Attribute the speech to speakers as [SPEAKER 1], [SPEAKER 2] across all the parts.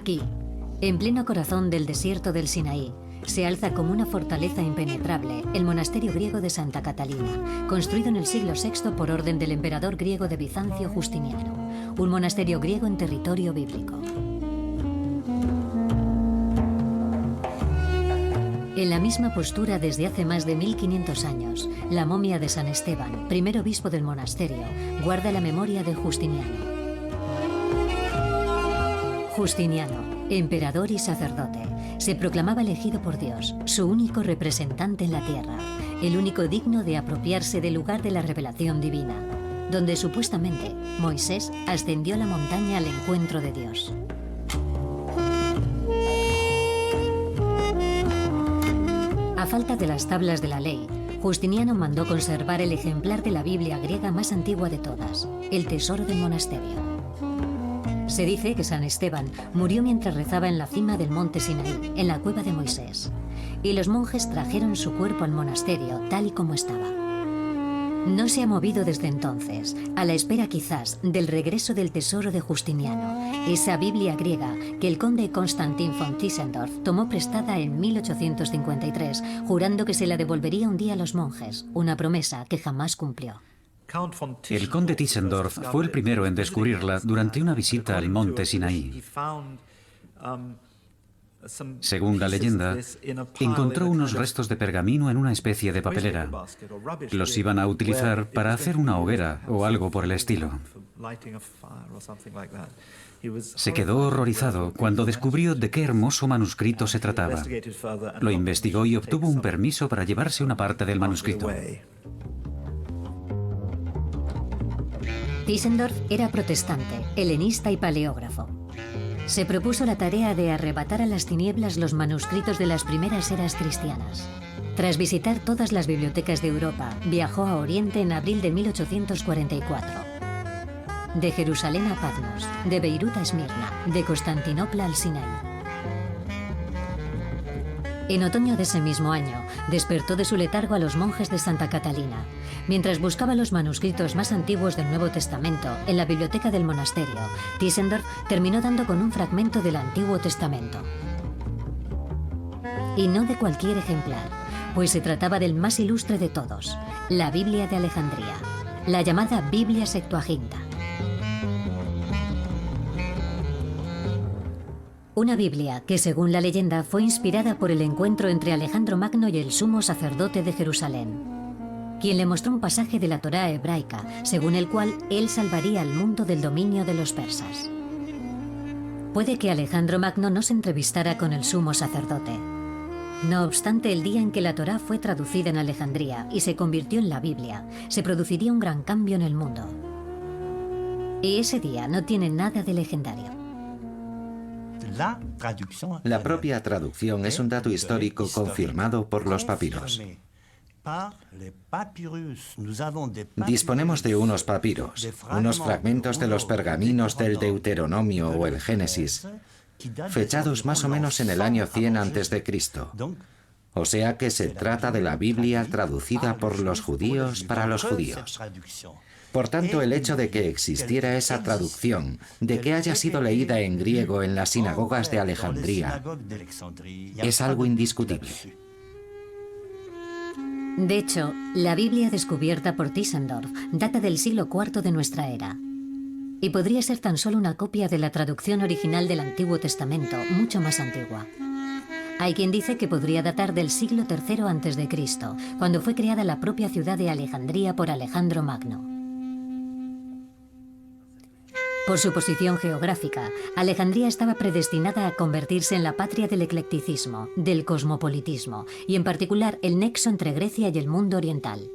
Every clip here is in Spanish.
[SPEAKER 1] Aquí, en pleno corazón del desierto del Sinaí, se alza como una fortaleza impenetrable el monasterio griego de Santa Catalina, construido en el siglo VI por orden del emperador griego de Bizancio Justiniano, un monasterio griego en territorio bíblico. En la misma postura desde hace más de 1500 años, la momia de San Esteban, primer obispo del monasterio, guarda la memoria de Justiniano. Justiniano, emperador y sacerdote, se proclamaba elegido por Dios, su único representante en la tierra, el único digno de apropiarse del lugar de la revelación divina, donde supuestamente Moisés ascendió la montaña al encuentro de Dios. A falta de las tablas de la ley, Justiniano mandó conservar el ejemplar de la Biblia griega más antigua de todas, el tesoro del monasterio. Se dice que San Esteban murió mientras rezaba en la cima del monte Sinaí, en la cueva de Moisés, y los monjes trajeron su cuerpo al monasterio tal y como estaba. No se ha movido desde entonces, a la espera quizás del regreso del tesoro de Justiniano, esa Biblia griega que el conde Constantin von Tischendorf tomó prestada en 1853, jurando que se la devolvería un día a los monjes, una promesa que jamás cumplió.
[SPEAKER 2] El conde Tischendorf fue el primero en descubrirla durante una visita al monte Sinaí. Según la leyenda, encontró unos restos de pergamino en una especie de papelera. Los iban a utilizar para hacer una hoguera o algo por el estilo. Se quedó horrorizado cuando descubrió de qué hermoso manuscrito se trataba. Lo investigó y obtuvo un permiso para llevarse una parte del manuscrito.
[SPEAKER 1] Tischendorf era protestante, helenista y paleógrafo. Se propuso la tarea de arrebatar a las tinieblas los manuscritos de las primeras eras cristianas. Tras visitar todas las bibliotecas de Europa, viajó a Oriente en abril de 1844. De Jerusalén a Patmos, de Beirut a Esmirna, de Constantinopla al Sinaí. En otoño de ese mismo año, despertó de su letargo a los monjes de Santa Catalina. Mientras buscaba los manuscritos más antiguos del Nuevo Testamento en la biblioteca del monasterio, Tischendorf terminó dando con un fragmento del Antiguo Testamento. Y no de cualquier ejemplar, pues se trataba del más ilustre de todos, la Biblia de Alejandría, la llamada Biblia Septuaginta. Una Biblia que, según la leyenda, fue inspirada por el encuentro entre Alejandro Magno y el sumo sacerdote de Jerusalén, quien le mostró un pasaje de la Torá hebraica, según el cual él salvaría al mundo del dominio de los persas. Puede que Alejandro Magno no se entrevistara con el sumo sacerdote. No obstante, el día en que la Torá fue traducida en Alejandría y se convirtió en la Biblia, se produciría un gran cambio en el mundo. Y ese día no tiene nada de legendario.
[SPEAKER 3] La propia traducción es un dato histórico confirmado por los papiros. Disponemos de unos papiros, unos fragmentos de los pergaminos del Deuteronomio o el Génesis, fechados más o menos en el año 100 a.C. O sea que se trata de la Biblia traducida por los judíos para los judíos. Por tanto, el hecho de que existiera esa traducción, de que haya sido leída en griego en las sinagogas de Alejandría, es algo indiscutible.
[SPEAKER 1] De hecho, la Biblia descubierta por Tischendorf data del siglo IV de nuestra era. Y podría ser tan solo una copia de la traducción original del Antiguo Testamento, mucho más antigua. Hay quien dice que podría datar del siglo III a.C., cuando fue creada la propia ciudad de Alejandría por Alejandro Magno. Por su posición geográfica, Alejandría estaba predestinada a convertirse en la patria del eclecticismo, del cosmopolitismo, y en particular el nexo entre Grecia y el mundo oriental.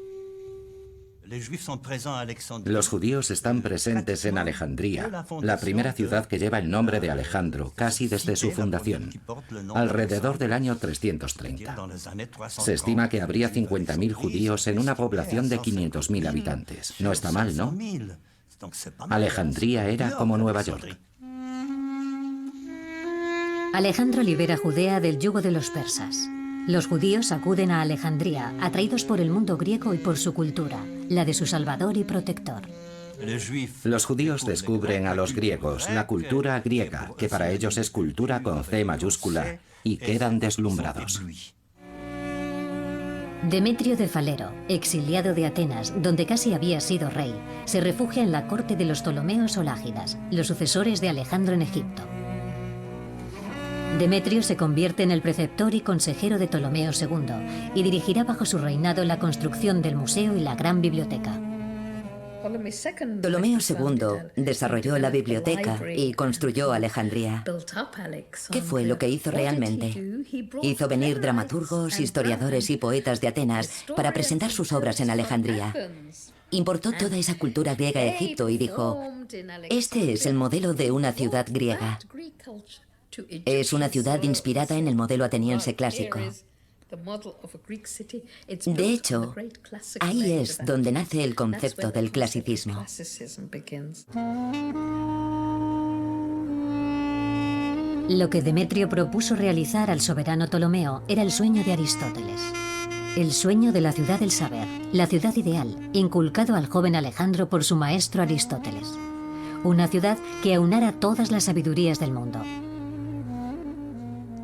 [SPEAKER 3] Los judíos están presentes en Alejandría, la primera ciudad que lleva el nombre de Alejandro, casi desde su fundación, alrededor del año 330. Se estima que habría 50.000 judíos en una población de 500.000 habitantes. No está mal, ¿no? Alejandría era como Nueva York.
[SPEAKER 1] Alejandro libera a Judea del yugo de los persas. Los judíos acuden a Alejandría, atraídos por el mundo griego y por su cultura, la de su salvador y protector.
[SPEAKER 3] Los judíos descubren a los griegos, la cultura griega, que para ellos es cultura con C mayúscula, y quedan deslumbrados.
[SPEAKER 1] Demetrio de Falero, exiliado de Atenas, donde casi había sido rey, se refugia en la corte de los Ptolomeos o Lágidas, los sucesores de Alejandro en Egipto. Demetrio se convierte en el preceptor y consejero de Ptolomeo II y dirigirá bajo su reinado la construcción del museo y la gran biblioteca.
[SPEAKER 4] Ptolomeo II desarrolló la biblioteca y construyó Alejandría. ¿Qué fue lo que hizo realmente? Hizo venir dramaturgos, historiadores y poetas de Atenas para presentar sus obras en Alejandría. Importó toda esa cultura griega a Egipto y dijo: este es el modelo de una ciudad griega. Es una ciudad inspirada en el modelo ateniense clásico. De hecho, ahí es donde nace el concepto del clasicismo.
[SPEAKER 1] Lo que Demetrio propuso realizar al soberano Ptolomeo era el sueño de Aristóteles. El sueño de la ciudad del saber, la ciudad ideal, inculcado al joven Alejandro por su maestro Aristóteles. Una ciudad que aunara todas las sabidurías del mundo.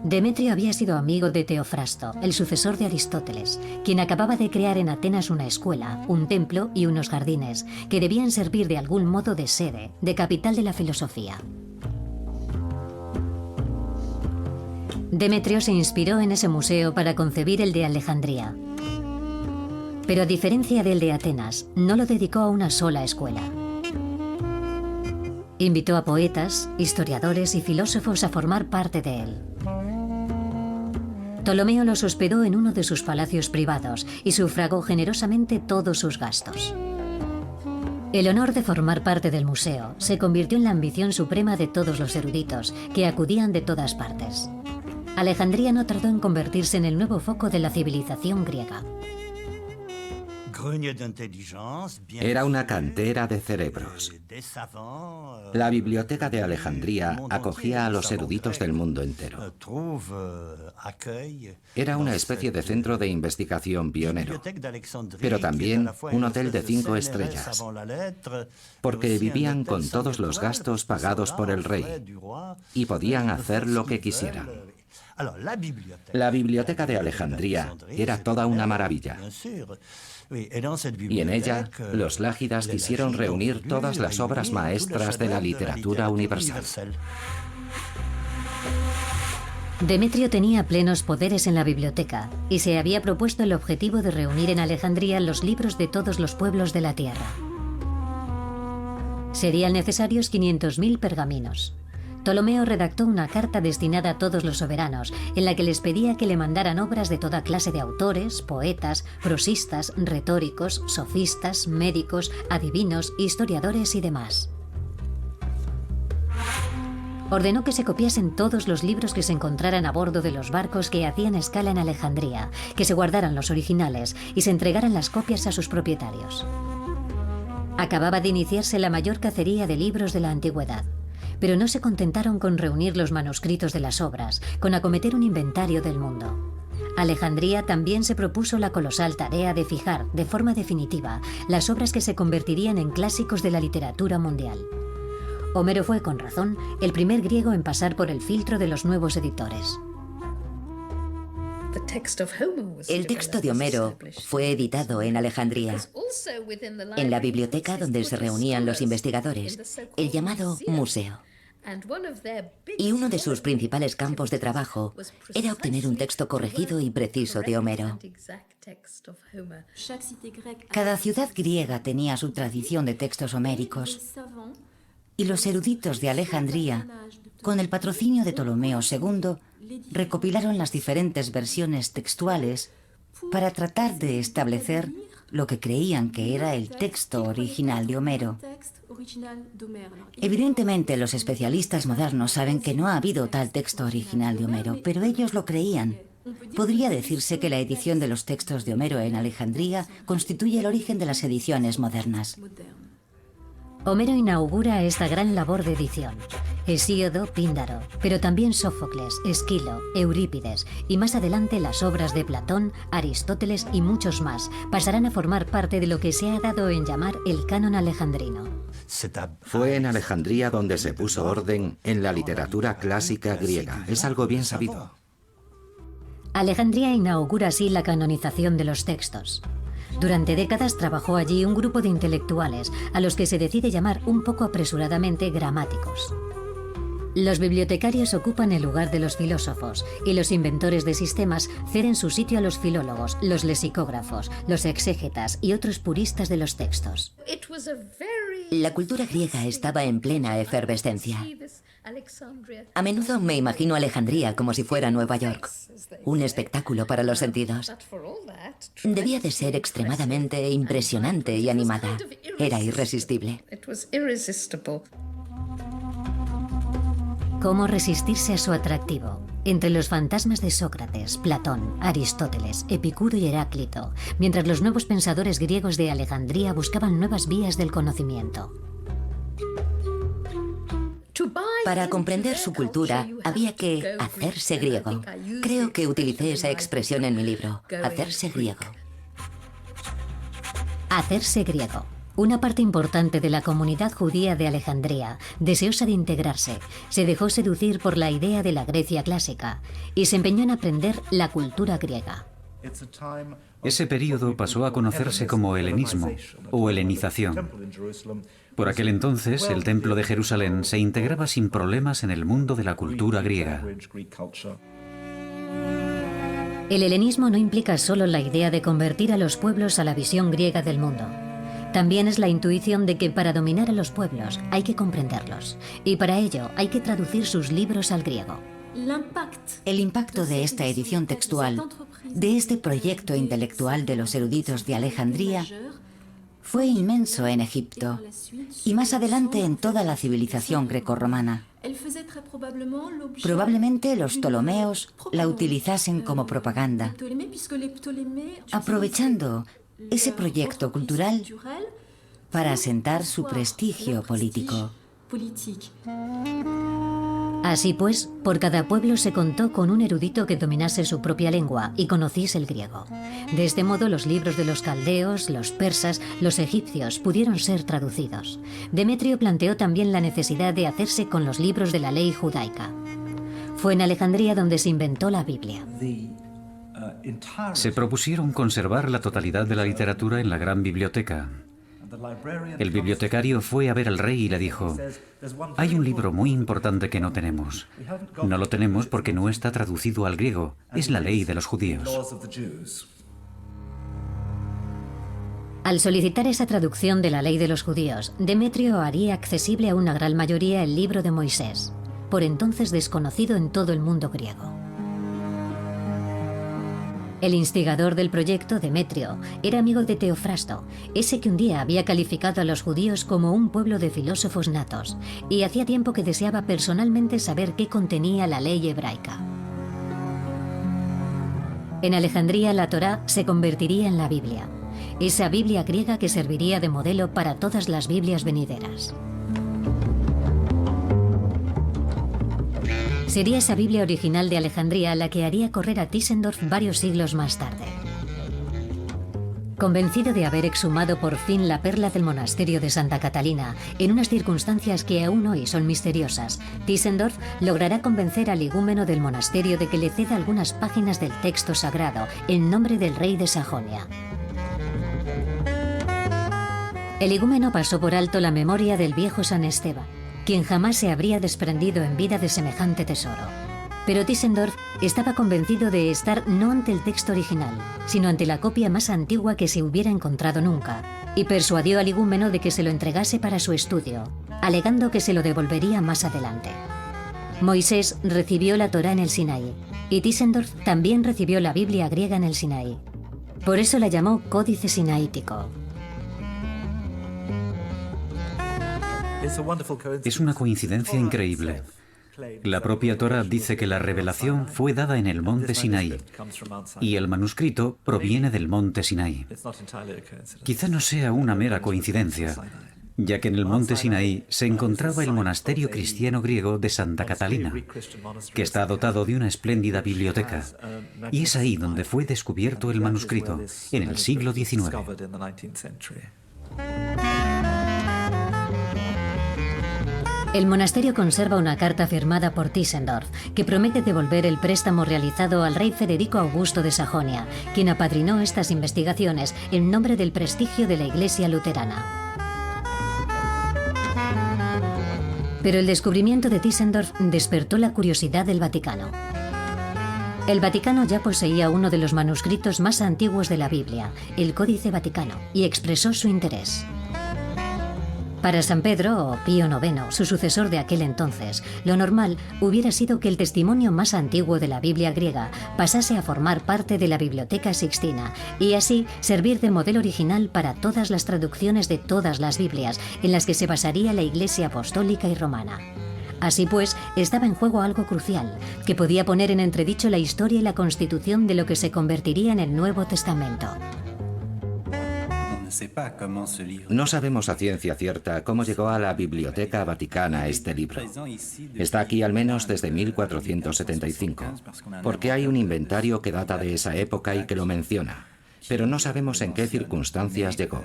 [SPEAKER 1] Demetrio había sido amigo de Teofrasto, el sucesor de Aristóteles, quien acababa de crear en Atenas una escuela, un templo y unos jardines, que debían servir de algún modo de sede, de capital de la filosofía. Demetrio se inspiró en ese museo para concebir el de Alejandría. Pero a diferencia del de Atenas, no lo dedicó a una sola escuela. Invitó a poetas, historiadores y filósofos a formar parte de él. Ptolomeo los hospedó en uno de sus palacios privados y sufragó generosamente todos sus gastos. El honor de formar parte del museo se convirtió en la ambición suprema de todos los eruditos, que acudían de todas partes. Alejandría no tardó en convertirse en el nuevo foco de la civilización griega.
[SPEAKER 3] Era una cantera de cerebros. La biblioteca de Alejandría acogía a los eruditos del mundo entero. Era una especie de centro de investigación pionero, pero también un hotel de 5 estrellas, porque vivían con todos los gastos pagados por el rey y podían hacer lo que quisieran. La biblioteca de Alejandría era toda una maravilla. Y en ella, los lágidas quisieron reunir todas las obras maestras de la literatura universal.
[SPEAKER 1] Demetrio tenía plenos poderes en la biblioteca y se había propuesto el objetivo de reunir en Alejandría los libros de todos los pueblos de la tierra. Serían necesarios 500.000 pergaminos. Ptolomeo redactó una carta destinada a todos los soberanos, en la que les pedía que le mandaran obras de toda clase de autores, poetas, prosistas, retóricos, sofistas, médicos, adivinos, historiadores y demás. Ordenó que se copiasen todos los libros que se encontraran a bordo de los barcos que hacían escala en Alejandría, que se guardaran los originales y se entregaran las copias a sus propietarios. Acababa de iniciarse la mayor cacería de libros de la antigüedad. Pero no se contentaron con reunir los manuscritos de las obras, con acometer un inventario del mundo. Alejandría también se propuso la colosal tarea de fijar, de forma definitiva, las obras que se convertirían en clásicos de la literatura mundial. Homero fue, con razón, el primer griego en pasar por el filtro de los nuevos editores.
[SPEAKER 4] El texto de Homero fue editado en Alejandría, en la biblioteca donde se reunían los investigadores, el llamado museo. Y uno de sus principales campos de trabajo era obtener un texto corregido y preciso de Homero. Cada ciudad griega tenía su tradición de textos homéricos, y los eruditos de Alejandría, con el patrocinio de Ptolomeo II, recopilaron las diferentes versiones textuales para tratar de establecer lo que creían que era el texto original de Homero. Evidentemente, los especialistas modernos saben que no ha habido tal texto original de Homero, pero ellos lo creían. Podría decirse que la edición de los textos de Homero en Alejandría constituye el origen de las ediciones modernas.
[SPEAKER 1] Homero inaugura esta gran labor de edición. Hesíodo, Píndaro, pero también Sófocles, Esquilo, Eurípides y más adelante las obras de Platón, Aristóteles y muchos más pasarán a formar parte de lo que se ha dado en llamar el canon alejandrino.
[SPEAKER 3] Fue en Alejandría donde se puso orden en la literatura clásica griega. Es algo bien sabido.
[SPEAKER 1] Alejandría inaugura así la canonización de los textos. Durante décadas trabajó allí un grupo de intelectuales a los que se decide llamar un poco apresuradamente gramáticos. Los bibliotecarios ocupan el lugar de los filósofos y los inventores de sistemas ceden su sitio a los filólogos, los lexicógrafos, los exégetas y otros puristas de los textos.
[SPEAKER 4] La cultura griega estaba en plena efervescencia. A menudo me imagino Alejandría como si fuera Nueva York. Un espectáculo para los sentidos. Debía de ser extremadamente impresionante y animada. Era irresistible.
[SPEAKER 1] ¿Cómo resistirse a su atractivo? Entre los fantasmas de Sócrates, Platón, Aristóteles, Epicuro y Heráclito, mientras los nuevos pensadores griegos de Alejandría buscaban nuevas vías del conocimiento.
[SPEAKER 4] Para comprender su cultura, había que hacerse griego. Creo que utilicé esa expresión en mi libro, hacerse griego.
[SPEAKER 1] Hacerse griego. Una parte importante de la comunidad judía de Alejandría, deseosa de integrarse, se dejó seducir por la idea de la Grecia clásica y se empeñó en aprender la cultura griega.
[SPEAKER 2] Ese período pasó a conocerse como helenismo o helenización. Por aquel entonces, el Templo de Jerusalén se integraba sin problemas en el mundo de la cultura griega.
[SPEAKER 1] El helenismo no implica solo la idea de convertir a los pueblos a la visión griega del mundo. También es la intuición de que para dominar a los pueblos hay que comprenderlos, y para ello hay que traducir sus libros al griego.
[SPEAKER 4] El impacto de esta edición textual, de este proyecto intelectual de los eruditos de Alejandría, fue inmenso en Egipto y más adelante en toda la civilización grecorromana. Probablemente los Ptolomeos la utilizasen como propaganda, aprovechando ese proyecto cultural para asentar su prestigio político.
[SPEAKER 1] Así pues, por cada pueblo se contó con un erudito que dominase su propia lengua y conociese el griego. De este modo, los libros de los caldeos, los persas, los egipcios pudieron ser traducidos. Demetrio planteó también la necesidad de hacerse con los libros de la ley judaica. Fue en Alejandría donde se inventó la Biblia.
[SPEAKER 2] Se propusieron conservar la totalidad de la literatura en la gran biblioteca. El bibliotecario fue a ver al rey y le dijo: hay un libro muy importante que no tenemos. No lo tenemos porque no está traducido al griego. Es la ley de los judíos.
[SPEAKER 1] Al solicitar esa traducción de la ley de los judíos, Demetrio haría accesible a una gran mayoría el libro de Moisés, por entonces desconocido en todo el mundo griego. El instigador del proyecto, Demetrio, era amigo de Teofrasto, ese que un día había calificado a los judíos como un pueblo de filósofos natos, y hacía tiempo que deseaba personalmente saber qué contenía la ley hebraica. En Alejandría, la Torá se convertiría en la Biblia, esa Biblia griega que serviría de modelo para todas las Biblias venideras. Sería esa Biblia original de Alejandría la que haría correr a Tischendorf varios siglos más tarde. Convencido de haber exhumado por fin la perla del monasterio de Santa Catalina, en unas circunstancias que aún hoy son misteriosas, Tischendorf logrará convencer al igúmeno del monasterio de que le ceda algunas páginas del texto sagrado en nombre del rey de Sajonia. El igúmeno pasó por alto la memoria del viejo San Esteban, quien jamás se habría desprendido en vida de semejante tesoro. Pero Tischendorf estaba convencido de estar no ante el texto original, sino ante la copia más antigua que se hubiera encontrado nunca, y persuadió al igúmeno de que se lo entregase para su estudio, alegando que se lo devolvería más adelante. Moisés recibió la Torá en el Sinaí, y Tischendorf también recibió la Biblia griega en el Sinaí. Por eso la llamó Códice Sinaítico.
[SPEAKER 2] Es una coincidencia increíble. La propia Torá dice que la revelación fue dada en el monte Sinaí y el manuscrito proviene del monte Sinaí. Quizá no sea una mera coincidencia, ya que en el monte Sinaí se encontraba el monasterio cristiano griego de Santa Catalina, que está dotado de una espléndida biblioteca, y es ahí donde fue descubierto el manuscrito, en el siglo XIX.
[SPEAKER 1] El monasterio conserva una carta firmada por Tischendorf, que promete devolver el préstamo realizado al rey Federico Augusto de Sajonia, quien apadrinó estas investigaciones en nombre del prestigio de la Iglesia luterana. Pero el descubrimiento de Tischendorf despertó la curiosidad del Vaticano. El Vaticano ya poseía uno de los manuscritos más antiguos de la Biblia, el Códice Vaticano, y expresó su interés. Para San Pedro, o Pío IX, su sucesor de aquel entonces, lo normal hubiera sido que el testimonio más antiguo de la Biblia griega pasase a formar parte de la Biblioteca Sixtina y así servir de modelo original para todas las traducciones de todas las Biblias en las que se basaría la Iglesia Apostólica y Romana. Así pues, estaba en juego algo crucial, que podía poner en entredicho la historia y la constitución de lo que se convertiría en el Nuevo Testamento.
[SPEAKER 3] No sabemos a ciencia cierta cómo llegó a la Biblioteca Vaticana este libro. Está aquí al menos desde 1475, porque hay un inventario que data de esa época y que lo menciona, pero no sabemos en qué circunstancias llegó.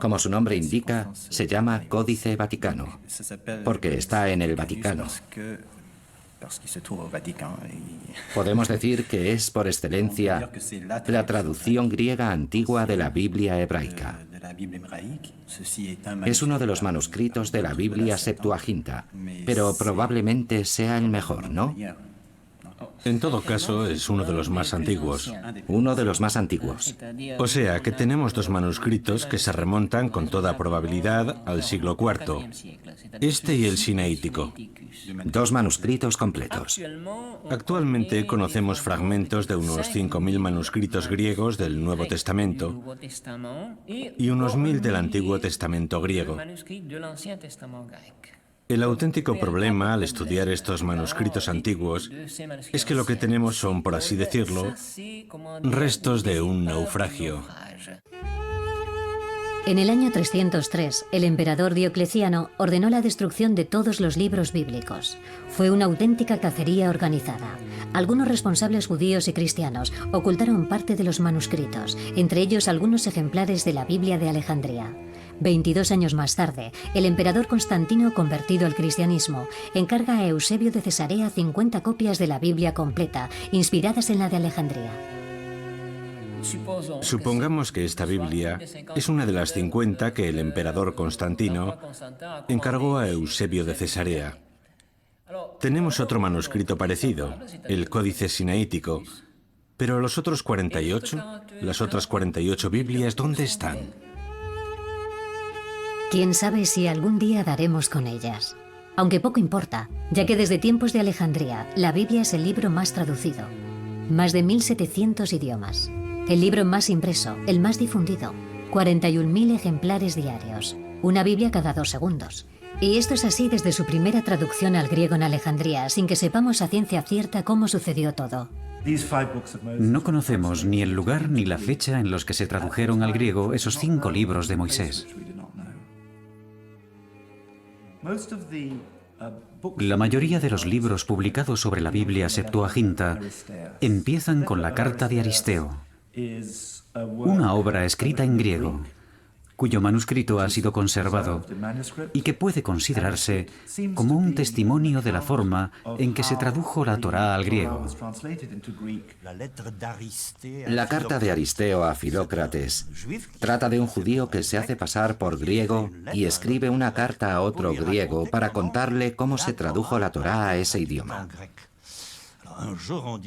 [SPEAKER 3] Como su nombre indica, se llama Códice Vaticano, porque está en el Vaticano. Podemos decir que es, por excelencia, la traducción griega antigua de la Biblia hebraica. Es uno de los manuscritos de la Biblia Septuaginta, pero probablemente sea el mejor, ¿no?
[SPEAKER 5] En todo caso, es uno de los más antiguos.
[SPEAKER 3] Uno de los más antiguos.
[SPEAKER 5] O sea, que tenemos dos manuscritos que se remontan con toda probabilidad al siglo IV. Este y el Sinaítico.
[SPEAKER 3] Dos manuscritos completos.
[SPEAKER 5] Actualmente conocemos fragmentos de unos 5.000 manuscritos griegos del Nuevo Testamento y unos 1.000 del Antiguo Testamento griego. El auténtico problema al estudiar estos manuscritos antiguos es que lo que tenemos son, por así decirlo, restos de un naufragio.
[SPEAKER 1] En el año 303, el emperador Diocleciano ordenó la destrucción de todos los libros bíblicos. Fue una auténtica cacería organizada. Algunos responsables judíos y cristianos ocultaron parte de los manuscritos, entre ellos algunos ejemplares de la Biblia de Alejandría. 22 años más tarde, el emperador Constantino, convertido al cristianismo, encarga a Eusebio de Cesarea 50 copias de la Biblia completa, inspiradas en la de Alejandría.
[SPEAKER 5] Supongamos que esta Biblia es una de las 50 que el emperador Constantino encargó a Eusebio de Cesarea. Tenemos otro manuscrito parecido, el Códice Sinaítico, pero los otros 48, las otras 48 Biblias, ¿dónde están?
[SPEAKER 1] Quién sabe si algún día daremos con ellas. Aunque poco importa, ya que desde tiempos de Alejandría, la Biblia es el libro más traducido. Más de 1.700 idiomas. El libro más impreso, el más difundido. 41.000 ejemplares diarios. Una Biblia cada 2 segundos. Y esto es así desde su primera traducción al griego en Alejandría, sin que sepamos a ciencia cierta cómo sucedió todo.
[SPEAKER 2] No conocemos ni el lugar ni la fecha en los que se tradujeron al griego esos 5 libros de Moisés. La mayoría de los libros publicados sobre la Biblia Septuaginta empiezan con la carta de Aristeo, una obra escrita en griego, cuyo manuscrito ha sido conservado y que puede considerarse como un testimonio de la forma en que se tradujo la Torá al griego.
[SPEAKER 3] La carta de Aristeo a Filócrates trata de un judío que se hace pasar por griego y escribe una carta a otro griego para contarle cómo se tradujo la Torá a ese idioma.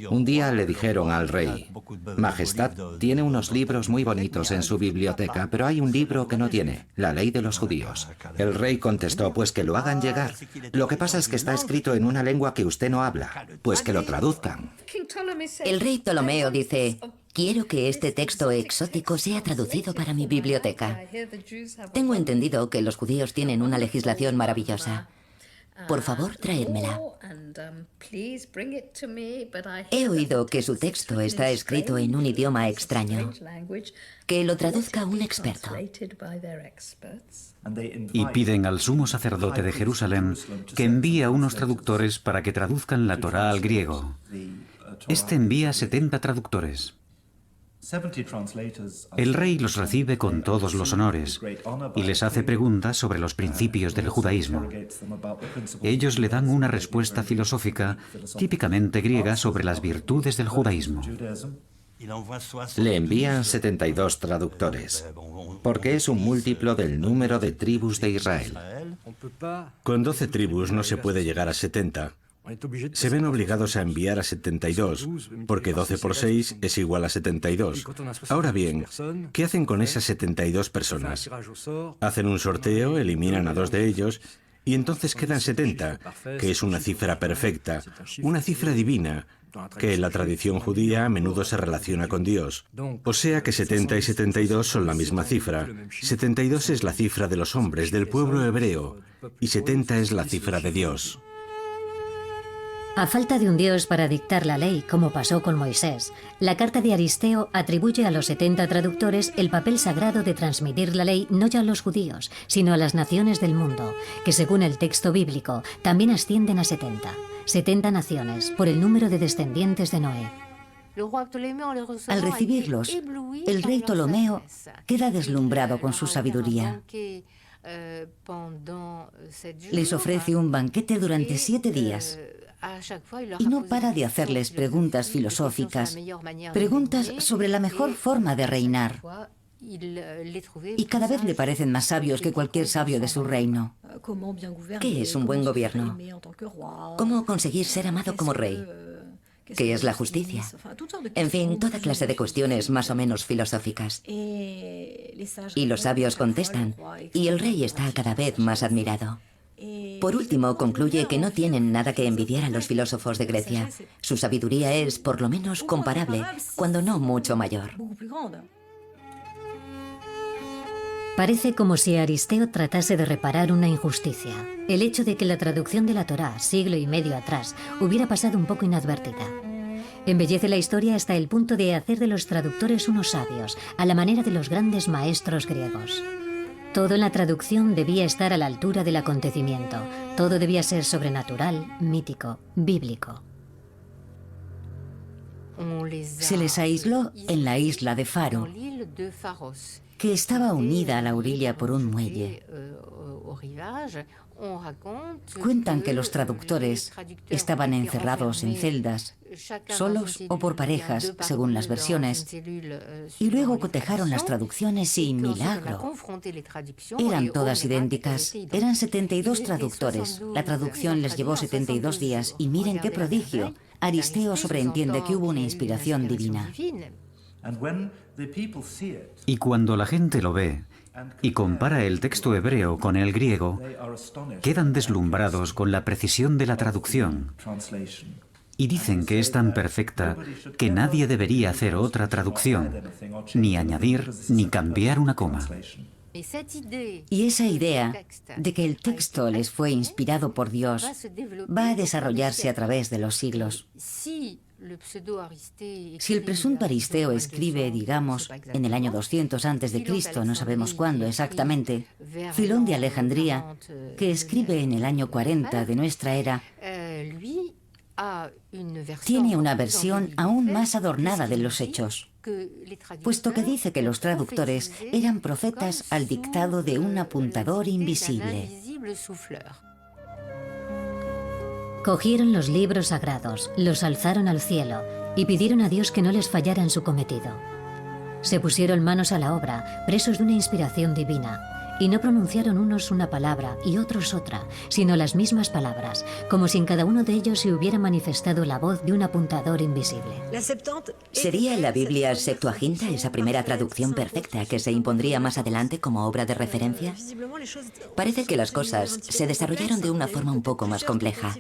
[SPEAKER 3] Un día le dijeron al rey: Majestad, tiene unos libros muy bonitos en su biblioteca, pero hay un libro que no tiene, la ley de los judíos. El rey contestó: pues que lo hagan llegar. Lo que pasa es que está escrito en una lengua que usted no habla, pues que lo traduzcan.
[SPEAKER 4] El rey Ptolomeo dice: quiero que este texto exótico sea traducido para mi biblioteca. Tengo entendido que los judíos tienen una legislación maravillosa. Por favor, traédmela. He oído que su texto está escrito en un idioma extraño. Que lo traduzca un experto.
[SPEAKER 2] Y piden al sumo sacerdote de Jerusalén que envíe a unos traductores para que traduzcan la Torá al griego. Este envía 70 traductores. El rey los recibe con todos los honores y les hace preguntas sobre los principios del judaísmo. Ellos le dan una respuesta filosófica típicamente griega sobre las virtudes del judaísmo.
[SPEAKER 3] Le envían 72 traductores, porque es un múltiplo del número de tribus de Israel.
[SPEAKER 5] Con 12 tribus no se puede llegar a 70. Se ven obligados a enviar a 72, porque 12 por 6 es igual a 72. Ahora bien, ¿qué hacen con esas 72 personas? Hacen un sorteo, eliminan a 2 de ellos, y entonces quedan 70, que es una cifra perfecta, una cifra divina, que en la tradición judía a menudo se relaciona con Dios. O sea que 70 y 72 son la misma cifra. 72 es la cifra de los hombres, del pueblo hebreo, y 70 es la cifra de Dios.
[SPEAKER 1] A falta de un Dios para dictar la ley, como pasó con Moisés, la carta de Aristeo atribuye a los 70 traductores el papel sagrado de transmitir la ley no ya a los judíos, sino a las naciones del mundo, que según el texto bíblico también ascienden a 70. 70 naciones, por el número de descendientes de Noé.
[SPEAKER 4] Al recibirlos, el rey Ptolomeo queda deslumbrado con su sabiduría. Les ofrece un banquete durante 7 días. Y no para de hacerles preguntas filosóficas, preguntas sobre la mejor forma de reinar. Y cada vez le parecen más sabios que cualquier sabio de su reino. ¿Qué es un buen gobierno? ¿Cómo conseguir ser amado como rey? ¿Qué es la justicia? En fin, toda clase de cuestiones más o menos filosóficas. Y los sabios contestan, y el rey está cada vez más admirado. Por último, concluye que no tienen nada que envidiar a los filósofos de Grecia. Su sabiduría es, por lo menos, comparable, cuando no mucho mayor.
[SPEAKER 1] Parece como si Aristeo tratase de reparar una injusticia. El hecho de que la traducción de la Torá, siglo y medio atrás, hubiera pasado un poco inadvertida. Embellece la historia hasta el punto de hacer de los traductores unos sabios, a la manera de los grandes maestros griegos. Todo en la traducción debía estar a la altura del acontecimiento. Todo debía ser sobrenatural, mítico, bíblico.
[SPEAKER 4] Se les aisló en la isla de Faro, que estaba unida a la orilla por un muelle. Cuentan que los traductores estaban encerrados en celdas, solos o por parejas, según las versiones, y luego cotejaron las traducciones y ¡milagro! Eran todas idénticas. Eran 72 traductores. La traducción les llevó 72 días y miren qué prodigio. Aristeo sobreentiende que hubo una inspiración divina.
[SPEAKER 2] Y cuando la gente lo ve y compara el texto hebreo con el griego, quedan deslumbrados con la precisión de la traducción y dicen que es tan perfecta que nadie debería hacer otra traducción, ni añadir ni cambiar una coma.
[SPEAKER 4] Y esa idea de que el texto les fue inspirado por Dios va a desarrollarse a través de los siglos. Si el presunto Aristeo escribe, digamos, en el año 200 a.C., no sabemos cuándo exactamente, Filón de Alejandría, que escribe en el año 40 de nuestra era, tiene una versión aún más adornada de los hechos, puesto que dice que los traductores eran profetas al dictado de un apuntador invisible.
[SPEAKER 1] Cogieron los libros sagrados, los alzaron al cielo y pidieron a Dios que no les fallara en su cometido. Se pusieron manos a la obra, presos de una inspiración divina, y no pronunciaron unos una palabra y otros otra, sino las mismas palabras, como si en cada uno de ellos se hubiera manifestado la voz de un apuntador invisible.
[SPEAKER 4] ¿Sería la Biblia Septuaginta esa primera traducción perfecta que se impondría más adelante como obra de referencia? Parece que las cosas se desarrollaron de una forma un poco más compleja.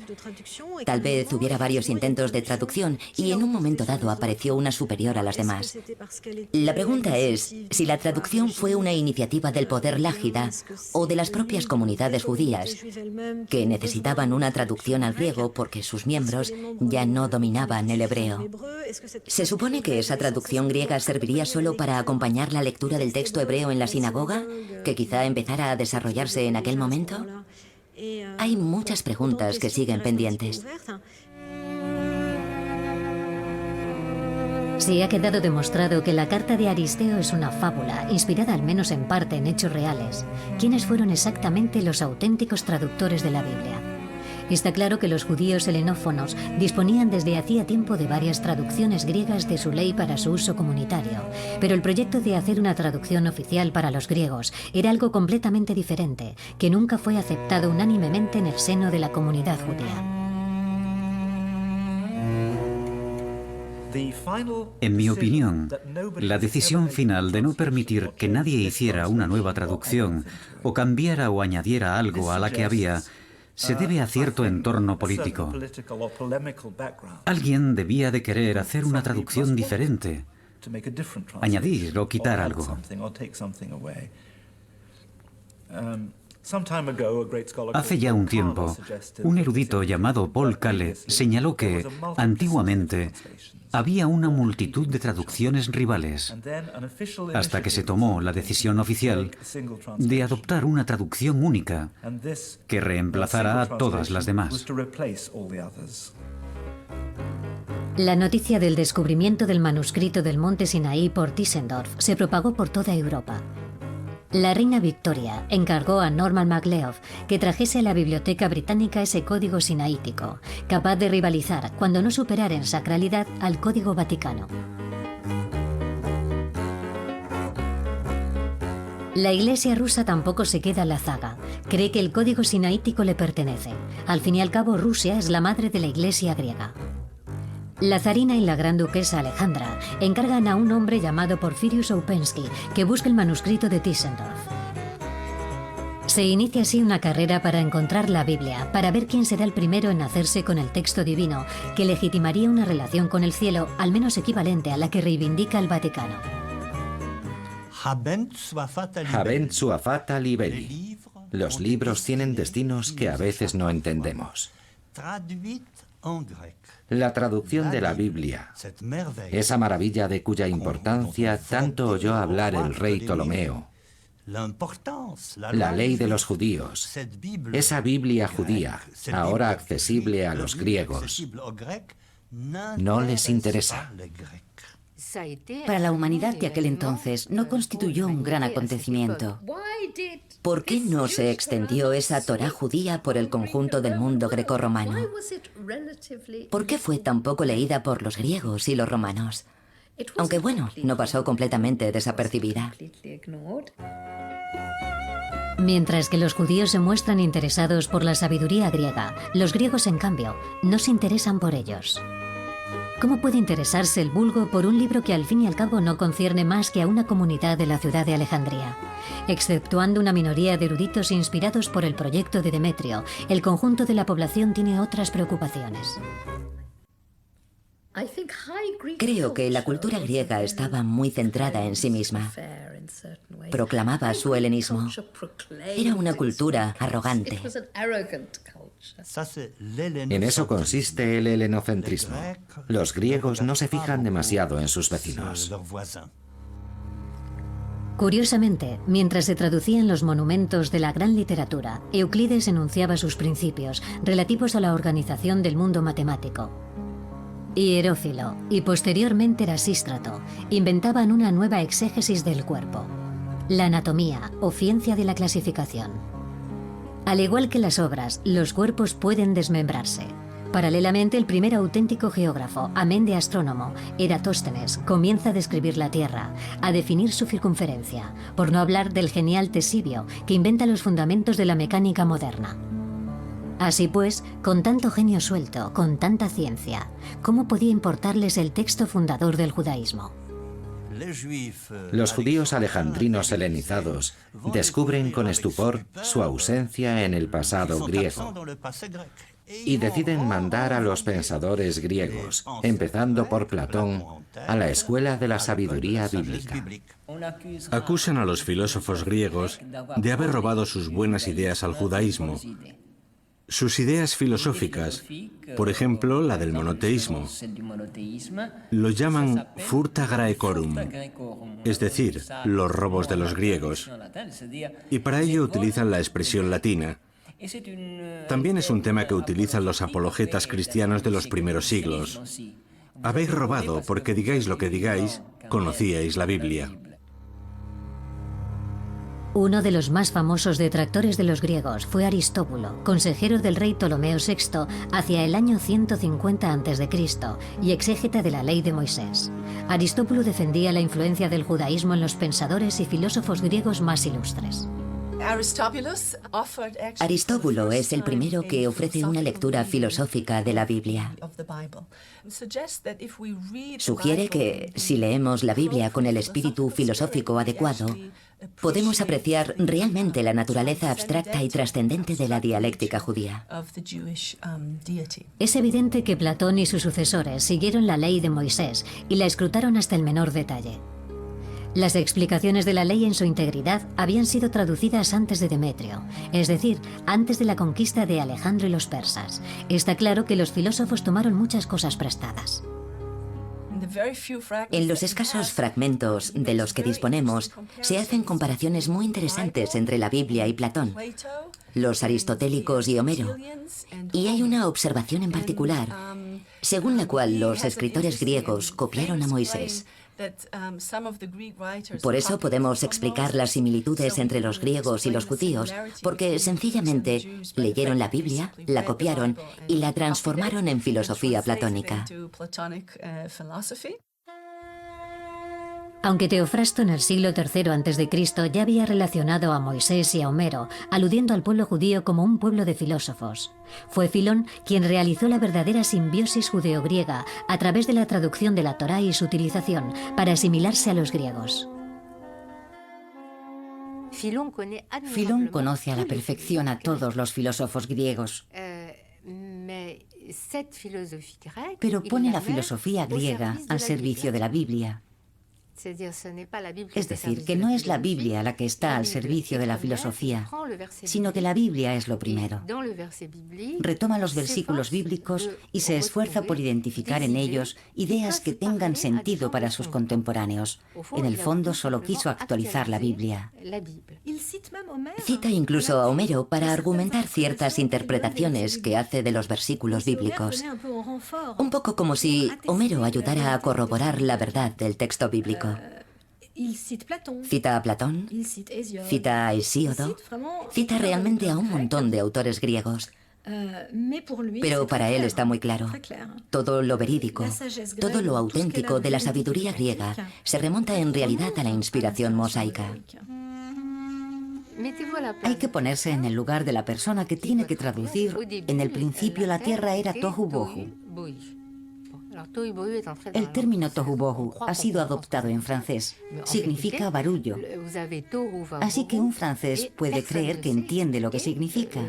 [SPEAKER 4] Tal vez hubiera varios intentos de traducción y en un momento dado apareció una superior a las demás. La pregunta es si la traducción fue una iniciativa del poder lágico complejidad, o de las propias comunidades judías, que necesitaban una traducción al griego porque sus miembros ya no dominaban el hebreo. ¿Se supone que esa traducción griega serviría solo para acompañar la lectura del texto hebreo en la sinagoga, que quizá empezara a desarrollarse en aquel momento? Hay muchas preguntas que siguen pendientes.
[SPEAKER 1] Sí ha quedado demostrado que la carta de Aristeo es una fábula, inspirada al menos en parte en hechos reales. ¿Quiénes fueron exactamente los auténticos traductores de la Biblia? Está claro que los judíos helenófonos disponían desde hacía tiempo de varias traducciones griegas de su ley para su uso comunitario, pero el proyecto de hacer una traducción oficial para los griegos era algo completamente diferente, que nunca fue aceptado unánimemente en el seno de la comunidad judía.
[SPEAKER 2] En mi opinión, la decisión final de no permitir que nadie hiciera una nueva traducción o cambiara o añadiera algo a la que había se debe a cierto entorno político. Alguien debía de querer hacer una traducción diferente, añadir o quitar algo. Hace ya un tiempo, un erudito llamado Paul Kale señaló que, antiguamente, había una multitud de traducciones rivales, hasta que se tomó la decisión oficial de adoptar una traducción única que reemplazara a todas las demás.
[SPEAKER 1] La noticia del descubrimiento del manuscrito del monte Sinaí por Tischendorf se propagó por toda Europa. La reina Victoria encargó a Norman MacLeod que trajese a la Biblioteca Británica ese código sinaítico, capaz de rivalizar, cuando no superar en sacralidad, al Código Vaticano. La Iglesia rusa tampoco se queda a la zaga. Cree que el código sinaítico le pertenece. Al fin y al cabo, Rusia es la madre de la Iglesia griega. La zarina y la gran duquesa Alejandra encargan a un hombre llamado Porfirius Oupenski que busque el manuscrito de Tischendorf. Se inicia así una carrera para encontrar la Biblia, para ver quién será el primero en hacerse con el texto divino, que legitimaría una relación con el cielo al menos equivalente a la que reivindica el Vaticano.
[SPEAKER 3] Habent sua fata libelli. Los libros tienen destinos que a veces no entendemos. La traducción de la Biblia, esa maravilla de cuya importancia tanto oyó hablar el rey Ptolomeo, la ley de los judíos, esa Biblia judía, ahora accesible a los griegos, no les interesa.
[SPEAKER 4] Para la humanidad de aquel entonces no constituyó un gran acontecimiento. ¿Por qué no se extendió esa Torá judía por el conjunto del mundo grecorromano? ¿Por qué fue tan poco leída por los griegos y los romanos? Aunque bueno, no pasó completamente desapercibida.
[SPEAKER 1] Mientras que los judíos se muestran interesados por la sabiduría griega, los griegos, en cambio, no se interesan por ellos. ¿Cómo puede interesarse el vulgo por un libro que al fin y al cabo no concierne más que a una comunidad de la ciudad de Alejandría? Exceptuando una minoría de eruditos inspirados por el proyecto de Demetrio, el conjunto de la población tiene otras preocupaciones.
[SPEAKER 4] Creo que la cultura griega estaba muy centrada en sí misma. Proclamaba su helenismo. Era una cultura arrogante.
[SPEAKER 3] En eso consiste el helenocentrismo. Los griegos no se fijan demasiado en sus vecinos.
[SPEAKER 1] Curiosamente, mientras se traducían los monumentos de la gran literatura, Euclides enunciaba sus principios relativos a la organización del mundo matemático. Y Herófilo, y posteriormente Erasístrato, inventaban una nueva exégesis del cuerpo, la anatomía o ciencia de la clasificación. Al igual que las obras, los cuerpos pueden desmembrarse. Paralelamente, el primer auténtico geógrafo, amén de astrónomo, Eratóstenes, comienza a describir la Tierra, a definir su circunferencia, por no hablar del genial Tesibio, que inventa los fundamentos de la mecánica moderna. Así pues, con tanto genio suelto, con tanta ciencia, ¿cómo podía importarles el texto fundador del judaísmo?
[SPEAKER 3] Los judíos alejandrinos helenizados descubren con estupor su ausencia en el pasado griego. y deciden mandar a los pensadores griegos, empezando por Platón, a la escuela de la sabiduría bíblica.
[SPEAKER 5] Acusan a los filósofos griegos de haber robado sus buenas ideas al judaísmo. Sus ideas filosóficas, por ejemplo, la del monoteísmo, lo llaman furta Graecorum, es decir, los robos de los griegos, y para ello utilizan la expresión latina. También es un tema que utilizan los apologetas cristianos de los primeros siglos. Habéis robado porque, digáis lo que digáis, conocíais la Biblia.
[SPEAKER 1] Uno de los más famosos detractores de los griegos fue Aristóbulo, consejero del rey Ptolomeo VI hacia el año 150 a.C. y exégeta de la ley de Moisés. Aristóbulo defendía la influencia del judaísmo en los pensadores y filósofos griegos más ilustres.
[SPEAKER 4] Aristóbulo es el primero que ofrece una lectura filosófica de la Biblia. Sugiere que, si leemos la Biblia con el espíritu filosófico adecuado, podemos apreciar realmente la naturaleza abstracta y trascendente de la dialéctica judía.
[SPEAKER 1] Es evidente que Platón y sus sucesores siguieron la ley de Moisés y la escrutaron hasta el menor detalle. Las explicaciones de la ley en su integridad habían sido traducidas antes de Demetrio, es decir, antes de la conquista de Alejandro y los persas. Está claro que los filósofos tomaron muchas cosas prestadas.
[SPEAKER 4] En los escasos fragmentos de los que disponemos, se hacen comparaciones muy interesantes entre la Biblia y Platón, los aristotélicos y Homero. Y hay una observación en particular, según la cual los escritores griegos copiaron a Moisés. Por eso podemos explicar las similitudes entre los griegos y los judíos, porque sencillamente leyeron la Biblia, la copiaron y la transformaron en filosofía platónica.
[SPEAKER 1] Aunque Teofrasto en el siglo III a.C. ya había relacionado a Moisés y a Homero, aludiendo al pueblo judío como un pueblo de filósofos, fue Filón quien realizó la verdadera simbiosis judeo-griega a través de la traducción de la Torá y su utilización para asimilarse a los griegos.
[SPEAKER 6] Filón conoce a la perfección a todos los filósofos griegos, pero pone la filosofía griega al servicio de la Biblia. Es decir, que no es la Biblia la que está al servicio de la filosofía, sino que la Biblia es lo primero. Retoma los versículos bíblicos y se esfuerza por identificar en ellos ideas que tengan sentido para sus contemporáneos. En el fondo, solo quiso actualizar la Biblia.
[SPEAKER 4] Cita incluso a Homero para argumentar ciertas interpretaciones que hace de los versículos bíblicos. Un poco como si Homero ayudara a corroborar la verdad del texto bíblico. Cita a Platón, cita a Hesíodo, cita realmente a un montón de autores griegos. Pero para él está muy claro, todo lo verídico, todo lo auténtico de la sabiduría griega se remonta en realidad a la inspiración mosaica.
[SPEAKER 6] Hay que ponerse en el lugar de la persona que tiene que traducir. En el principio la tierra era tohu bohu. El término tohu bohu ha sido adoptado en francés. Significa barullo. Así que un francés puede creer que entiende lo que significa.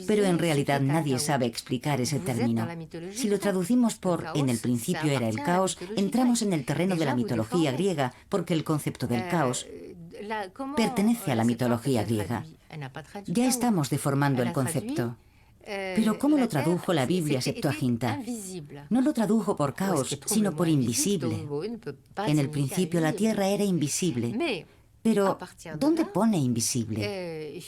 [SPEAKER 6] Pero en realidad nadie sabe explicar ese término. Si lo traducimos por en el principio era el caos, entramos en el terreno de la mitología griega, porque el concepto del caos pertenece a la mitología griega. Ya estamos deformando el concepto. Pero ¿cómo lo tradujo la Biblia Septuaginta? No lo tradujo por caos, sino por invisible. En el principio la tierra era invisible. Pero, ¿dónde pone invisible?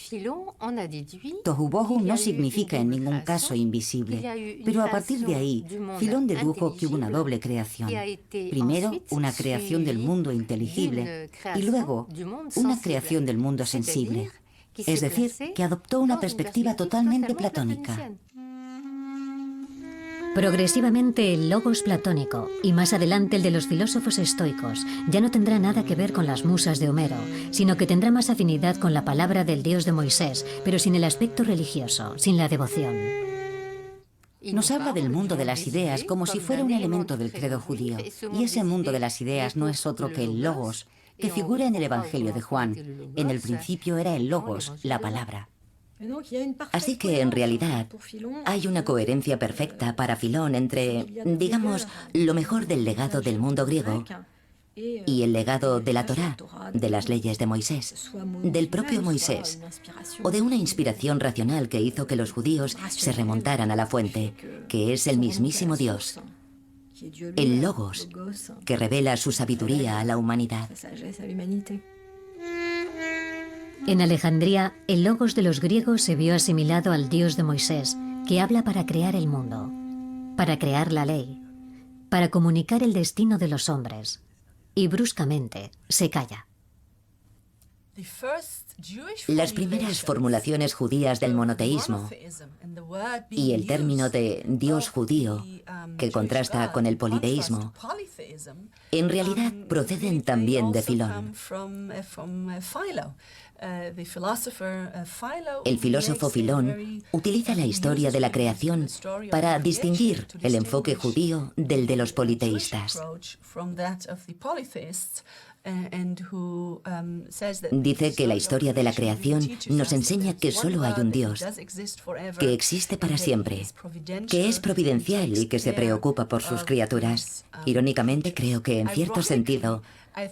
[SPEAKER 6] Tohu bohu no significa en ningún caso invisible. Pero a partir de ahí, Filón dedujo que hubo una doble creación. Primero, una creación del mundo inteligible y luego, una creación del mundo sensible. Es decir, que adoptó una perspectiva totalmente platónica.
[SPEAKER 1] Progresivamente el logos platónico, y más adelante el de los filósofos estoicos, ya no tendrá nada que ver con las musas de Homero, sino que tendrá más afinidad con la palabra del Dios de Moisés, pero sin el aspecto religioso, sin la devoción.
[SPEAKER 6] Nos habla del mundo de las ideas como si fuera un elemento del credo judío, y ese mundo de las ideas no es otro que el logos, que figura en el Evangelio de Juan. En el principio era el logos, la palabra.
[SPEAKER 4] Así que, en realidad, hay una coherencia perfecta para Filón entre, digamos, lo mejor del legado del mundo griego y el legado de la Torá, de las leyes de Moisés, del propio Moisés, o de una inspiración racional que hizo que los judíos se remontaran a la fuente, que es el mismísimo Dios, el Logos, que revela su sabiduría a la humanidad.
[SPEAKER 1] En Alejandría, el Logos de los griegos se vio asimilado al Dios de Moisés, que habla para crear el mundo, para crear la ley, para comunicar el destino de los hombres. Y bruscamente se calla.
[SPEAKER 4] Las primeras formulaciones judías del monoteísmo y el término de Dios judío, que contrasta con el politeísmo, en realidad proceden también de Filón. El filósofo Filón utiliza la historia de la creación para distinguir el enfoque judío del de los politeístas. Dice que la historia de la creación nos enseña que solo hay un Dios, que existe para siempre, que es providencial y que se preocupa por sus criaturas. Irónicamente, creo que en cierto sentido,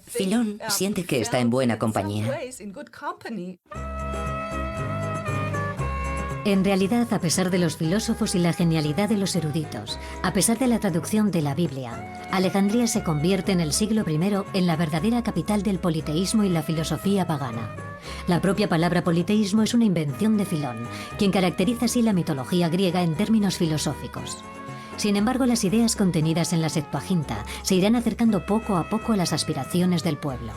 [SPEAKER 4] Filón siente que está en buena compañía.
[SPEAKER 1] En realidad, a pesar de los filósofos y la genialidad de los eruditos, a pesar de la traducción de la Biblia, Alejandría se convierte en el siglo I en la verdadera capital del politeísmo y la filosofía pagana. La propia palabra politeísmo es una invención de Filón, quien caracteriza así la mitología griega en términos filosóficos. Sin embargo, las ideas contenidas en la Septuaginta se irán acercando poco a poco a las aspiraciones del pueblo.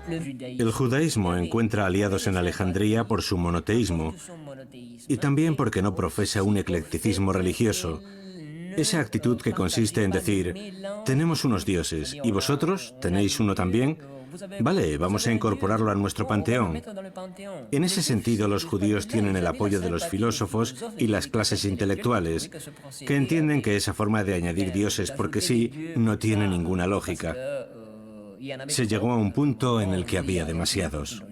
[SPEAKER 5] El judaísmo encuentra aliados en Alejandría por su monoteísmo y también porque no profesa un eclecticismo religioso. Esa actitud que consiste en decir, tenemos unos dioses y vosotros tenéis uno también. Vale, vamos a incorporarlo a nuestro panteón. En ese sentido, los judíos tienen el apoyo de los filósofos y las clases intelectuales, que entienden que esa forma de añadir dioses porque sí no tiene ninguna lógica. Se llegó a un punto en el que había demasiados.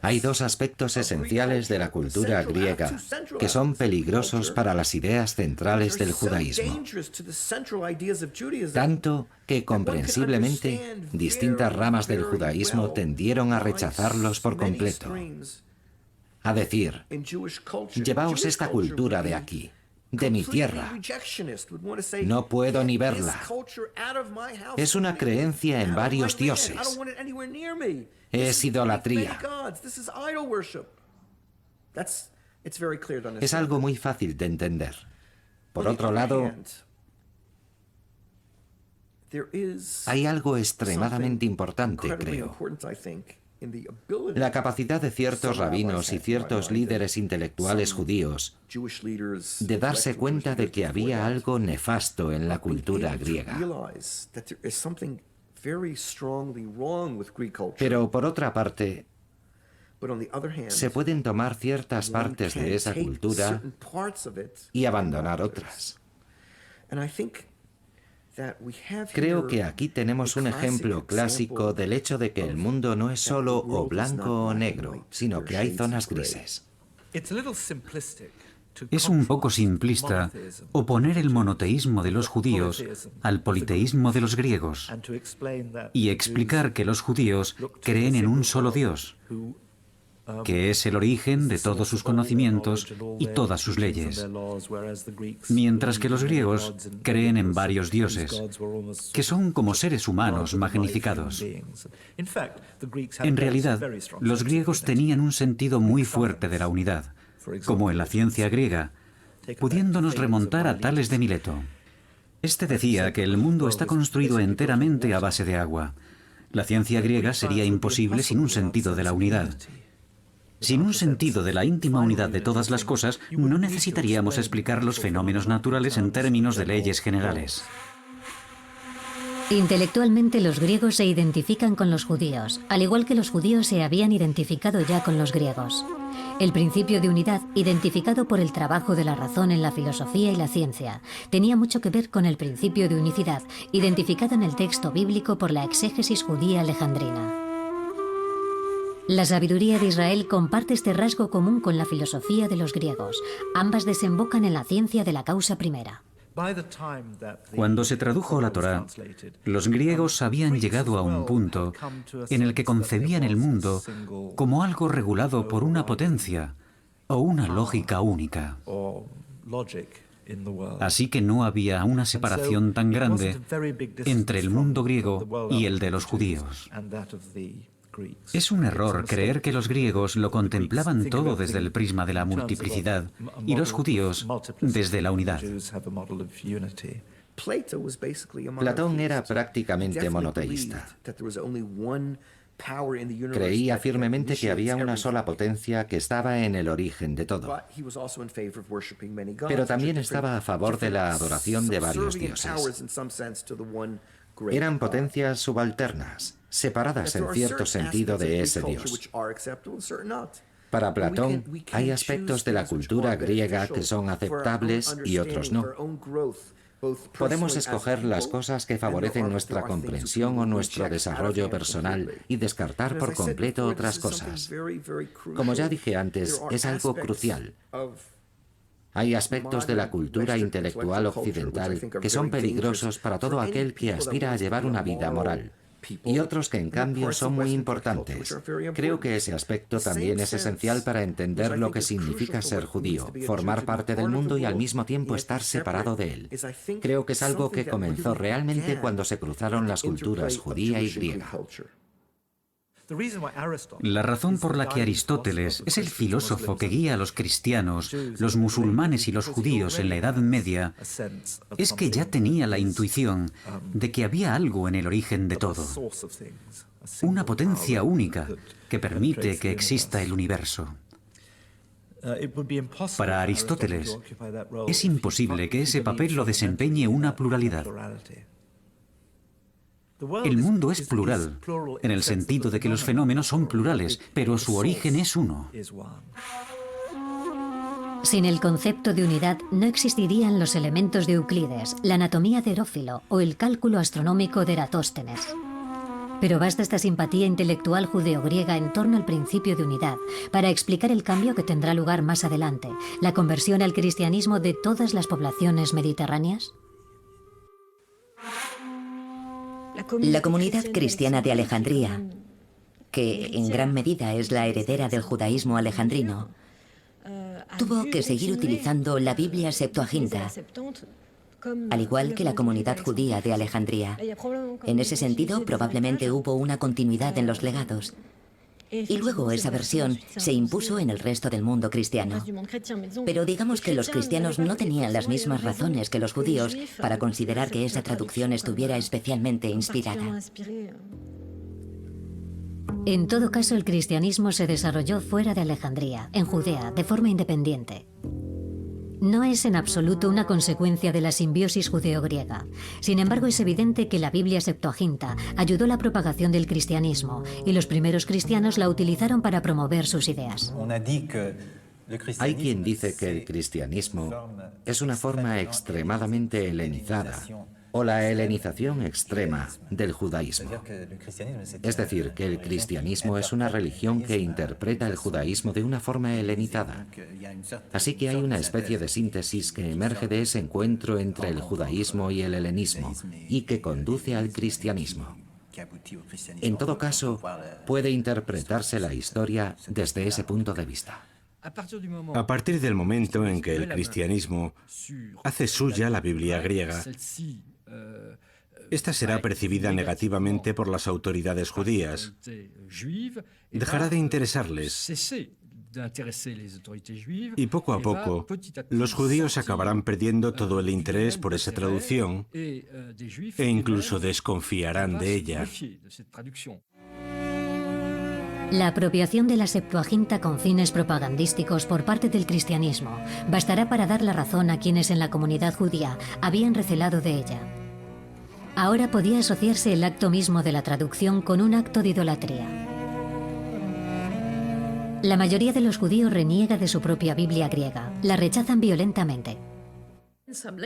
[SPEAKER 3] Hay dos aspectos esenciales de la cultura griega que son peligrosos para las ideas centrales del judaísmo. Tanto que, comprensiblemente, distintas ramas del judaísmo tendieron a rechazarlos por completo. A decir, llevaos esta cultura de aquí, de mi tierra. No puedo ni verla. Es una creencia en varios dioses. Es idolatría. Es algo muy fácil de entender. Por otro lado, hay algo extremadamente importante, creo. La capacidad de ciertos rabinos y ciertos líderes intelectuales judíos de darse cuenta de que había algo nefasto en la cultura griega. Pero por otra parte, se pueden tomar ciertas partes de esa cultura y abandonar otras. Creo que aquí tenemos un ejemplo clásico del hecho de que el mundo no es solo o blanco o negro, sino que hay zonas grises.
[SPEAKER 2] Es un poco simplista oponer el monoteísmo de los judíos al politeísmo de los griegos y explicar que los judíos creen en un solo Dios, que es el origen de todos sus conocimientos y todas sus leyes, mientras que los griegos creen en varios dioses, que son como seres humanos magnificados. En realidad, los griegos tenían un sentido muy fuerte de la unidad, como en la ciencia griega, pudiéndonos remontar a Tales de Mileto. Este decía que el mundo está construido enteramente a base de agua. La ciencia griega sería imposible sin un sentido de la unidad. Sin un sentido de la íntima unidad de todas las cosas, no necesitaríamos explicar los fenómenos naturales en términos de leyes generales.
[SPEAKER 1] Intelectualmente, los griegos se identifican con los judíos, al igual que los judíos se habían identificado ya con los griegos. El principio de unidad, identificado por el trabajo de la razón en la filosofía y la ciencia, tenía mucho que ver con el principio de unicidad, identificado en el texto bíblico por la exégesis judía alejandrina. La sabiduría de Israel comparte este rasgo común con la filosofía de los griegos. Ambas desembocan en la ciencia de la causa primera.
[SPEAKER 2] Cuando se tradujo la Torá, los griegos habían llegado a un punto en el que concebían el mundo como algo regulado por una potencia o una lógica única. Así que no había una separación tan grande entre el mundo griego y el de los judíos. Es un error creer que los griegos lo contemplaban todo desde el prisma de la multiplicidad y los judíos desde la unidad.
[SPEAKER 3] Platón era prácticamente monoteísta. Creía firmemente que había una sola potencia que estaba en el origen de todo. Pero también estaba a favor de la adoración de varios dioses. Eran potencias subalternas, separadas en cierto sentido de ese dios. Para Platón, hay aspectos de la cultura griega que son aceptables y otros no. Podemos escoger las cosas que favorecen nuestra comprensión o nuestro desarrollo personal y descartar por completo otras cosas. Como ya dije antes, es algo crucial. Hay aspectos de la cultura intelectual occidental que son peligrosos para todo aquel que aspira a llevar una vida moral, y otros que en cambio son muy importantes. Creo que ese aspecto también es esencial para entender lo que significa ser judío, formar parte del mundo y al mismo tiempo estar separado de él. Creo que es algo que comenzó realmente cuando se cruzaron las culturas judía y griega.
[SPEAKER 2] La razón por la que Aristóteles es el filósofo que guía a los cristianos, los musulmanes y los judíos en la Edad Media es que ya tenía la intuición de que había algo en el origen de todo, una potencia única que permite que exista el universo. Para Aristóteles es imposible que ese papel lo desempeñe una pluralidad. El mundo es plural, en el sentido de que los fenómenos son plurales, pero su origen es uno.
[SPEAKER 1] Sin el concepto de unidad no existirían los elementos de Euclides, la anatomía de Herófilo o el cálculo astronómico de Eratóstenes. Pero basta esta simpatía intelectual judeo-griega en torno al principio de unidad para explicar el cambio que tendrá lugar más adelante, la conversión al cristianismo de todas las poblaciones mediterráneas.
[SPEAKER 4] La comunidad cristiana de Alejandría, que en gran medida es la heredera del judaísmo alejandrino, tuvo que seguir utilizando la Biblia Septuaginta, al igual que la comunidad judía de Alejandría. En ese sentido, probablemente hubo una continuidad en los legados. Y luego esa versión se impuso en el resto del mundo cristiano. Pero digamos que los cristianos no tenían las mismas razones que los judíos para considerar que esa traducción estuviera especialmente inspirada.
[SPEAKER 1] En todo caso, el cristianismo se desarrolló fuera de Alejandría, en Judea, de forma independiente. No es en absoluto una consecuencia de la simbiosis judeo-griega. Sin embargo, es evidente que la Biblia Septuaginta ayudó a la propagación del cristianismo y los primeros cristianos la utilizaron para promover sus ideas.
[SPEAKER 3] Hay quien dice que el cristianismo es una forma extremadamente helenizada o la helenización extrema del judaísmo. Es decir, que el cristianismo es una religión que interpreta el judaísmo de una forma helenizada. Así que hay una especie de síntesis que emerge de ese encuentro entre el judaísmo y el helenismo y que conduce al cristianismo. En todo caso, puede interpretarse la historia desde ese punto de vista.
[SPEAKER 5] A partir del momento en que el cristianismo hace suya la Biblia griega, esta será percibida negativamente por las autoridades judías. Dejará de interesarles. Y poco a poco, los judíos acabarán perdiendo todo el interés por esa traducción e incluso desconfiarán de ella.
[SPEAKER 1] La apropiación de la Septuaginta con fines propagandísticos por parte del cristianismo bastará para dar la razón a quienes en la comunidad judía habían recelado de ella. Ahora podía asociarse el acto mismo de la traducción con un acto de idolatría. La mayoría de los judíos reniega de su propia Biblia griega, la rechazan violentamente.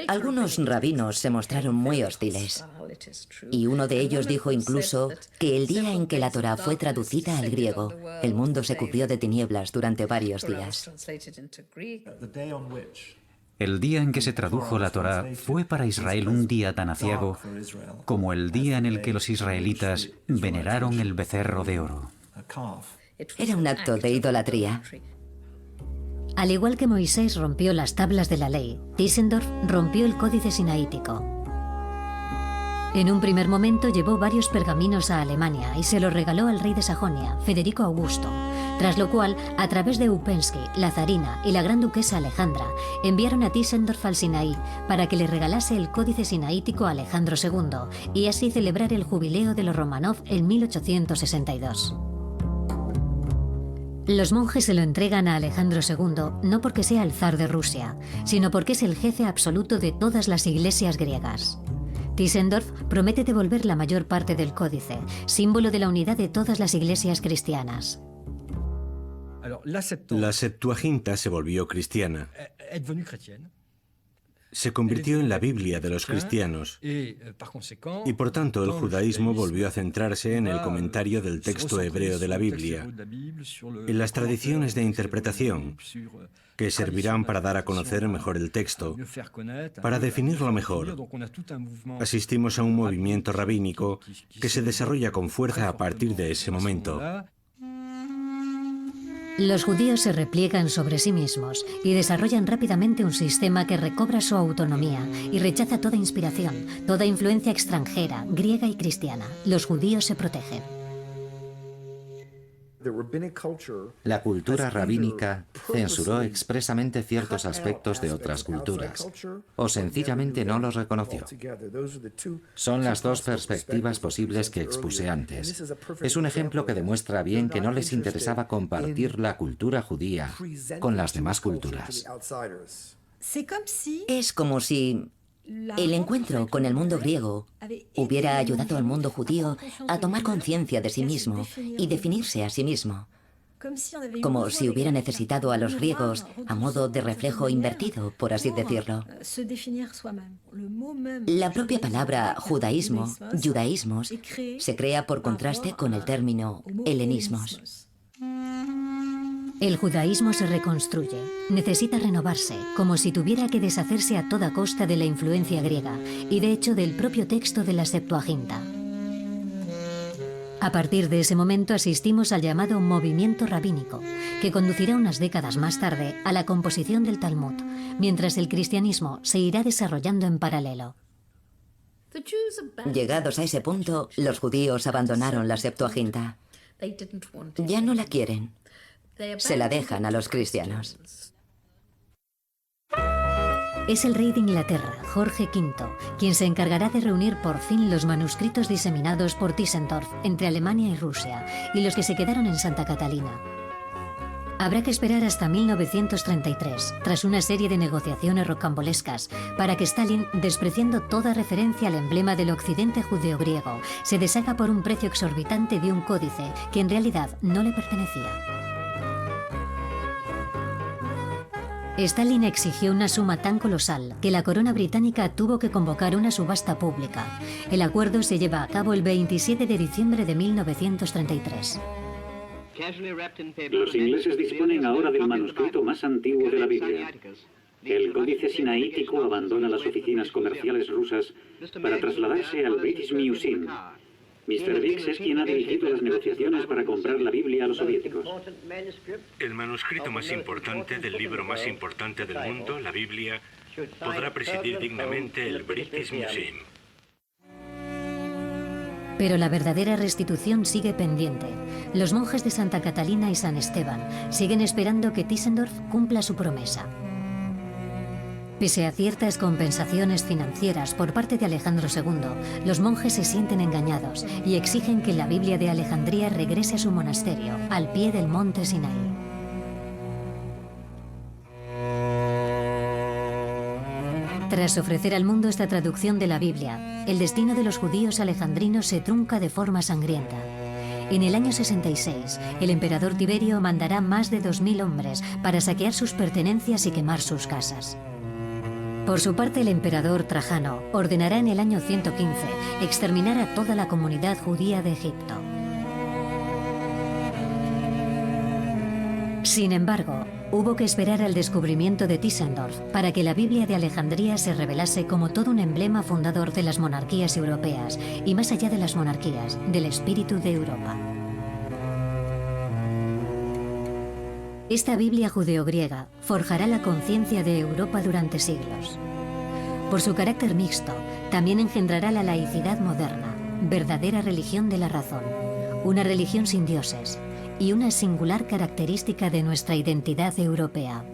[SPEAKER 4] Algunos rabinos se mostraron muy hostiles, y uno de ellos dijo incluso que el día en que la Torá fue traducida al griego, el mundo se cubrió de tinieblas durante varios días.
[SPEAKER 2] El día en que se tradujo la Torá fue para Israel un día tan aciago como el día en el que los israelitas veneraron el becerro de oro.
[SPEAKER 4] Era un acto de idolatría.
[SPEAKER 1] Al igual que Moisés rompió las tablas de la ley, Tischendorf rompió el códice sinaítico. En un primer momento llevó varios pergaminos a Alemania y se los regaló al rey de Sajonia, Federico Augusto, tras lo cual, a través de Upensky, la zarina y la gran duquesa Alejandra, enviaron a Tischendorf al Sinaí para que le regalase el códice sinaítico a Alejandro II y así celebrar el jubileo de los Romanov en 1862. Los monjes se lo entregan a Alejandro II no porque sea el zar de Rusia, sino porque es el jefe absoluto de todas las iglesias griegas. Tischendorf promete devolver la mayor parte del códice, símbolo de la unidad de todas las iglesias cristianas.
[SPEAKER 5] La Septuaginta se volvió cristiana. Se convirtió en la Biblia de los cristianos y por tanto el judaísmo volvió a centrarse en el comentario del texto hebreo de la Biblia, en las tradiciones de interpretación que servirán para dar a conocer mejor el texto, para definirlo mejor. Asistimos a un movimiento rabínico que se desarrolla con fuerza a partir de ese momento.
[SPEAKER 1] Los judíos se repliegan sobre sí mismos y desarrollan rápidamente un sistema que recobra su autonomía y rechaza toda inspiración, toda influencia extranjera, griega y cristiana. Los judíos se protegen.
[SPEAKER 3] La cultura rabínica censuró expresamente ciertos aspectos de otras culturas, o sencillamente no los reconoció. Son las dos perspectivas posibles que expuse antes. Es un ejemplo que demuestra bien que no les interesaba compartir la cultura judía con las demás culturas.
[SPEAKER 4] Es como si el encuentro con el mundo griego hubiera ayudado al mundo judío a tomar conciencia de sí mismo y definirse a sí mismo, como si hubiera necesitado a los griegos a modo de reflejo invertido, por así decirlo. La propia palabra judaísmo, judaísmos, se crea por contraste con el término helenismos.
[SPEAKER 1] El judaísmo se reconstruye, necesita renovarse, como si tuviera que deshacerse a toda costa de la influencia griega y de hecho del propio texto de la Septuaginta. A partir de ese momento asistimos al llamado movimiento rabínico, que conducirá unas décadas más tarde a la composición del Talmud, mientras el cristianismo se irá desarrollando en paralelo.
[SPEAKER 4] Llegados a ese punto, los judíos abandonaron la Septuaginta. Ya no la quieren. Se la dejan a los cristianos.
[SPEAKER 1] Es el rey de Inglaterra, Jorge V, quien se encargará de reunir por fin los manuscritos diseminados por Tischendorf entre Alemania y Rusia y los que se quedaron en Santa Catalina. Habrá que esperar hasta 1933, tras una serie de negociaciones rocambolescas, para que Stalin, despreciando toda referencia al emblema del occidente judeo-griego, se deshaga por un precio exorbitante de un códice que en realidad no le pertenecía. Stalin exigió una suma tan colosal que la corona británica tuvo que convocar una subasta pública. El acuerdo se lleva a cabo el 27 de diciembre de 1933.
[SPEAKER 2] Los ingleses disponen ahora del manuscrito más antiguo de la Biblia. El códice sinaítico abandona las oficinas comerciales rusas para trasladarse al British Museum. Mr. Biggs es quien ha dirigido las negociaciones para comprar la Biblia a los soviéticos.
[SPEAKER 5] El manuscrito más importante del libro más importante del mundo, la Biblia, podrá presidir dignamente el British Museum.
[SPEAKER 1] Pero la verdadera restitución sigue pendiente. Los monjes de Santa Catalina y San Esteban siguen esperando que Tischendorf cumpla su promesa. Pese a ciertas compensaciones financieras por parte de Alejandro II, los monjes se sienten engañados y exigen que la Biblia de Alejandría regrese a su monasterio, al pie del monte Sinaí. Tras ofrecer al mundo esta traducción de la Biblia, el destino de los judíos alejandrinos se trunca de forma sangrienta. En el año 66, el emperador Tiberio mandará más de 2000 hombres para saquear sus pertenencias y quemar sus casas. Por su parte, el emperador Trajano ordenará en el año 115 exterminar a toda la comunidad judía de Egipto. Sin embargo, hubo que esperar al descubrimiento de Tischendorf para que la Biblia de Alejandría se revelase como todo un emblema fundador de las monarquías europeas y más allá de las monarquías, del espíritu de Europa. Esta Biblia judeo-griega forjará la conciencia de Europa durante siglos. Por su carácter mixto, también engendrará la laicidad moderna, verdadera religión de la razón, una religión sin dioses y una singular característica de nuestra identidad europea.